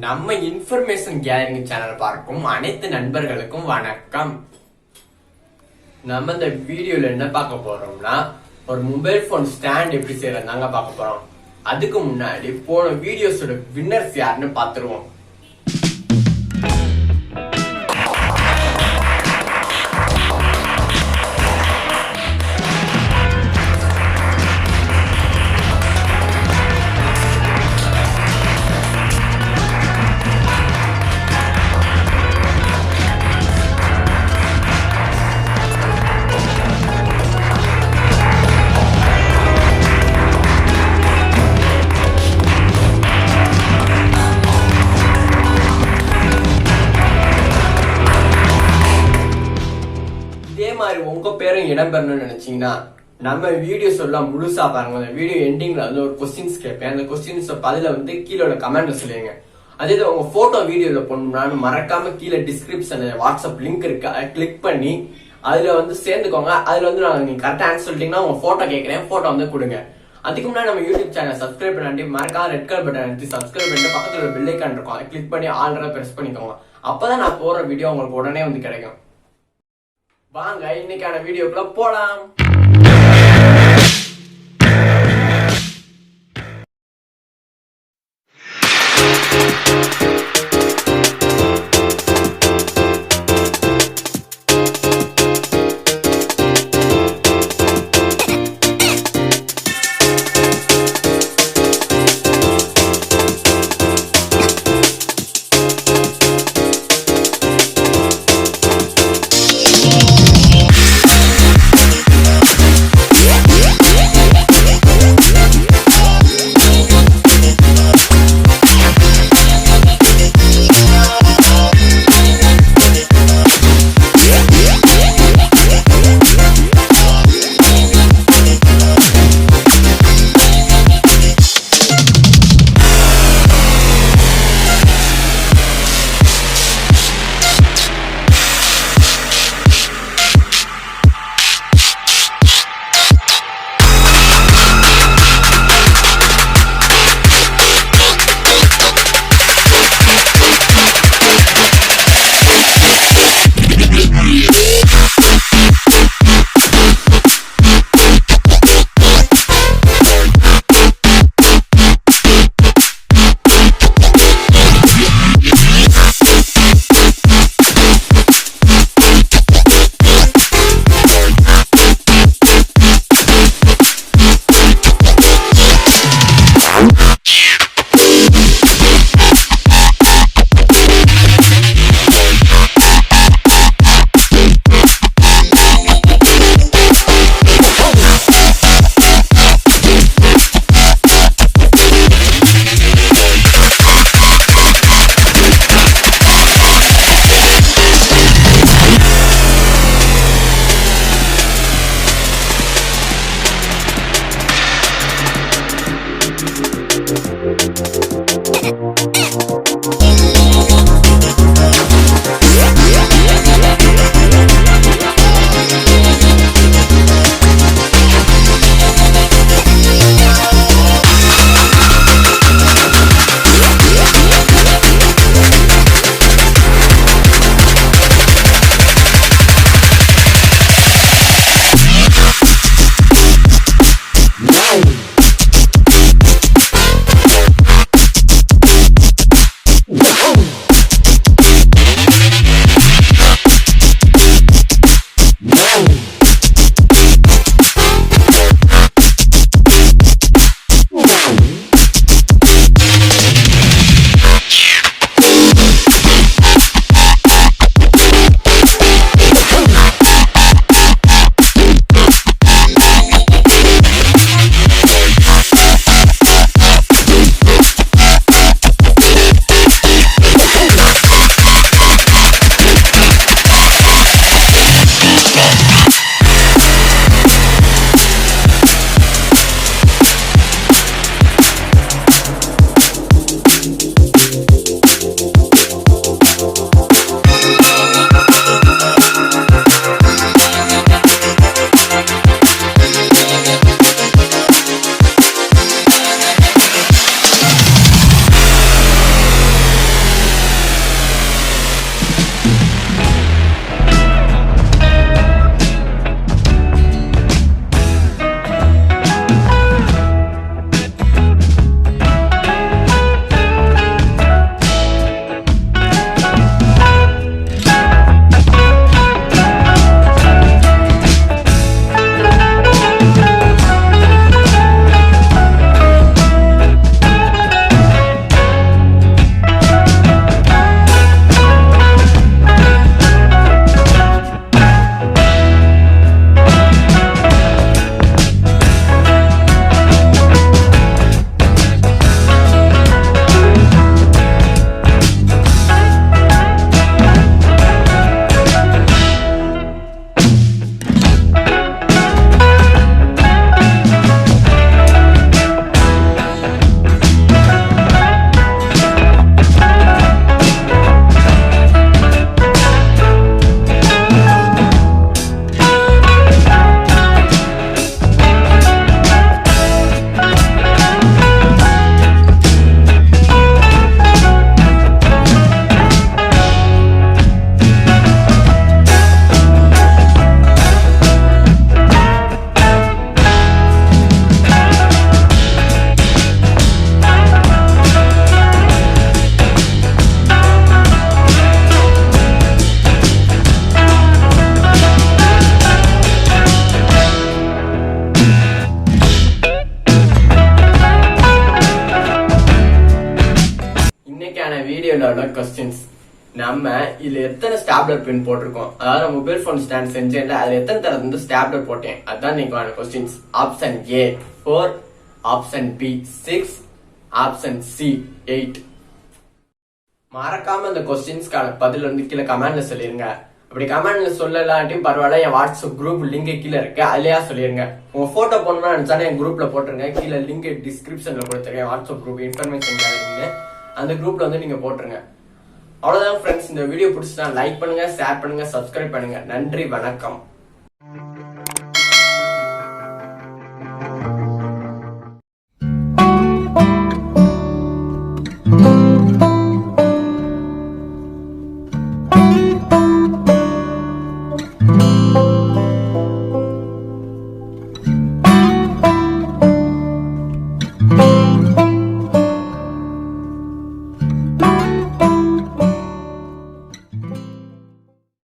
நம்ம information gathering channel பார்க்கும் அனைத்து நண்பர்களுக்கும் வணக்கம். நம்ம இந்த வீடியோல என்ன பார்க்க போறோம்னா, ஒரு மொபைல் போன் ஸ்டாண்ட் எப்படி செய்யறதாங்க பார்க்க போறோம். அதுக்கு முன்னாடி போன வீடியோஸோட வின்னர்ஸ் யாருன்னு பாத்துருவோம். இதே மாதிரி உங்க பேரும் இடம்பெறணும்னு நினைச்சீங்கன்னா நம்ம வீடியோ சொல்லலாம் முழுசா பாருங்க. அந்த வீடியோ எண்டிங்ல வந்து ஒரு கொஸ்டின்ஸ் கேட்பேன். அந்த கொஸ்டின்ஸ் பதில வந்து கீழே கமெண்ட்ல சொல்லுங்க. அதே உங்க போட்டோ வீடியோல போடணும்னா மறக்காம கீழே டிஸ்கிரிப்ஷன் வாட்ஸ்அப் லிங்க் இருக்கு, அதை கிளிக் பண்ணி அதுல வந்து சேர்ந்துக்கோங்க. அதுல வந்து நீங்க கரெக்டா ஆன்சர் சொல்லிட்டீங்கன்னா உங்க போட்டோ கேட்கறேன், போட்டோ வந்து கொடுங்க. அதுக்கு முன்னாடி நம்ம யூடியூப் சேனல் சப்ஸ்கிரைப் பண்ணி மறக்காம ரெட் கலர் பட்டன் அழுத்தி சப்ஸ்கிரைப் பண்ணிட்டு பக்கத்துல ஒரு பெல் ஐகான் இருக்கும், அதை கிளிக் பண்ணி ஆல்ரெடி பிரஸ் பண்ணிக்கோங்க. அப்பதான் நான் போற வீடியோ உங்களுக்கு உடனே வந்து கிடைக்கும். வாங்க இன்னைக்கான வீடியோக்குள்ள போலாம். இன்னைக்கான வீடியோல உள்ள கொஸ்டின்ஸ். நம்ம இதுல எத்தனை ஸ்டாப்லர் பின் போட்டிருக்கோம், அதாவது மொபைல் போன் ஸ்டாண்ட் செஞ்சேன்ல, அதுல எத்தனை தடவை வந்து ஸ்டாப்லர் போட்டேன், அதான் இன்னைக்கான questions. Option A 4, option B 6, option C 8. மறக்காம இந்த கொஸ்டின்ஸ்க்கான பதில் வந்து கீழே கமெண்ட்ல சொல்லிருங்க. அப்படி கமெண்ட்ல சொல்லலாட்டி பரவாயில்ல, என் வாட்ஸ்அப் குரூப் லிங்க் கீழே இருக்கு, அதுலயா சொல்லிருங்க. உங்க போட்டோ போடணும்னு நினைச்சாலும் என் குரூப்ல போட்டுருங்க. கீழே லிங்க் டிஸ்கிரிப்ஷன்ல கொடுத்துருக்கேன், வாட்ஸ்அப் குரூப் இன்ஃபர்மேஷன் கிடைக்குங்க. அந்த குரூப்ல வந்து நீங்க போட்டுருங்க. அவ்வளவுதான் ஃப்ரெண்ட்ஸ், இந்த வீடியோ பிடிச்சா லைக் பண்ணுங்க, ஷேர் பண்ணுங்க, சப்ஸ்கிரைப் பண்ணுங்க. நன்றி, வணக்கம்.